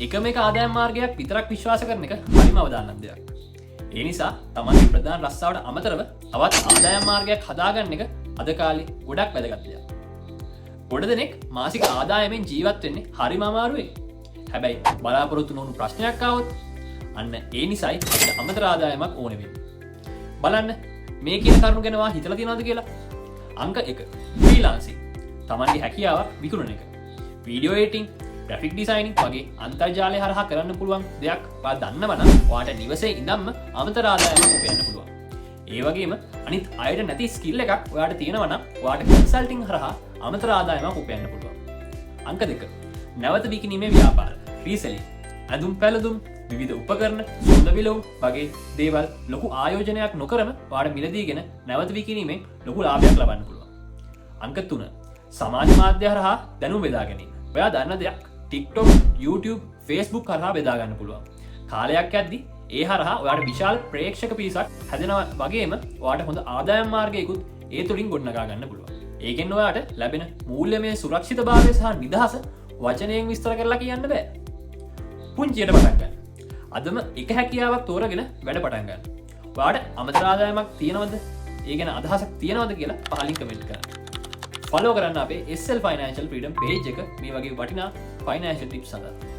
එකම එක ආදායම් මාර්ගයක් විතරක් විශ්වාස කරන එක හරිම අවදානම් දෙයක්. ඒ නිසා තමන්ගේ ප්‍රධාන රස්සාවට අමතරව තවත් ආදායම් මාර්ගයක් හදාගන්න එක අද කාලේ ගොඩක් වැදගත් දෙයක්. ගොඩ දෙනෙක් මාසික ආදායමෙන් ජීවත් වෙන්නේ හරිම අමාරුයි. හැබැයි බලාපොරොත්තු නොවුණු ප්‍රශ්නයක් ආවොත් අන්න ඒ නිසායි අපිට අමතර ආදායමක් ඕන වෙන්නේ. බලන්න මේ කියන කරුණු ගැන හිතලා තියෙනවද කියලා? අංක 1 ෆ්‍රීලාන්සින් තමන්ගේ හැකියාවක් විකුණන එක. වීඩියෝ එඩිටින්, ග්‍රැෆික් ඩිසයිනින් වගේ අන්තර්ජාලය හරහා කරන්න පුළුවන් දෙයක් ඔයා දන්නවනම් ඔයාට නිවසේ ඉඳන්ම අමතර ආදායමක් උපයන්න පුළුවන්. ඒ වගේම අනිත් අයට නැති ස්කිල් එකක් ඔයාට තියෙනවා නම් ඔයාට කන්සල්ටිං හරහා අමතර ආදායමක් උපයන්න පුළුවන්. අංක 2 නැවත විකිණීමේ ව්‍යාපාර, රීසෙලින්. ඇඳුම් පැළඳුම්, විවිධ උපකරණ, සුන්දර විලවුන් වගේ දේවල් ලොකු ආයෝජනයක් නොකරම ඔයාට මිලදීගෙන නැවත විකිණීමෙන් ලොකු ලාභයක් ලබන්න පුළුවන්. අංක 3 සමාජ මාධ්‍ය හරහා දැනුම බෙදා ගැනීම. ඔයා දන්න දෙයක් TikTok, YouTube, Facebook හරහා බෙදා ගන්න පුළුවන්. කාලයක් යද්දී ඒ හරහා ඔයාට විශාල ප්‍රේක්ෂක පිරිසක් හැදෙනවා වගේම ඔයාට හොඳ ආදායම් මාර්ගයකුත් ඒ තුලින් ගොඩනගා ගන්න පුළුවන්. ඒකෙන් ඔයාට ලැබෙන මූල්‍යමය සුරක්ෂිතභාවය සහ නිදහස වචනයෙන් විස්තර කරලා කියන්න බෑ. පුංචියට පටන් ගන්න. අදම එක හැකියාවක් තෝරගෙන වැඩ පටන් ගන්න. ඔයාට අමතර ආදායමක් තියෙනවද? ඒ ගැන අදහසක් තියෙනවද කියලා පහලින් කමෙන්ට් කරන්න. ෆලෝ කරන්න අපේ SL Financial Freedom page එක මේ වගේ වටිනා ෆයිනෑන්ෂල් ටිප්ස් සඳහා.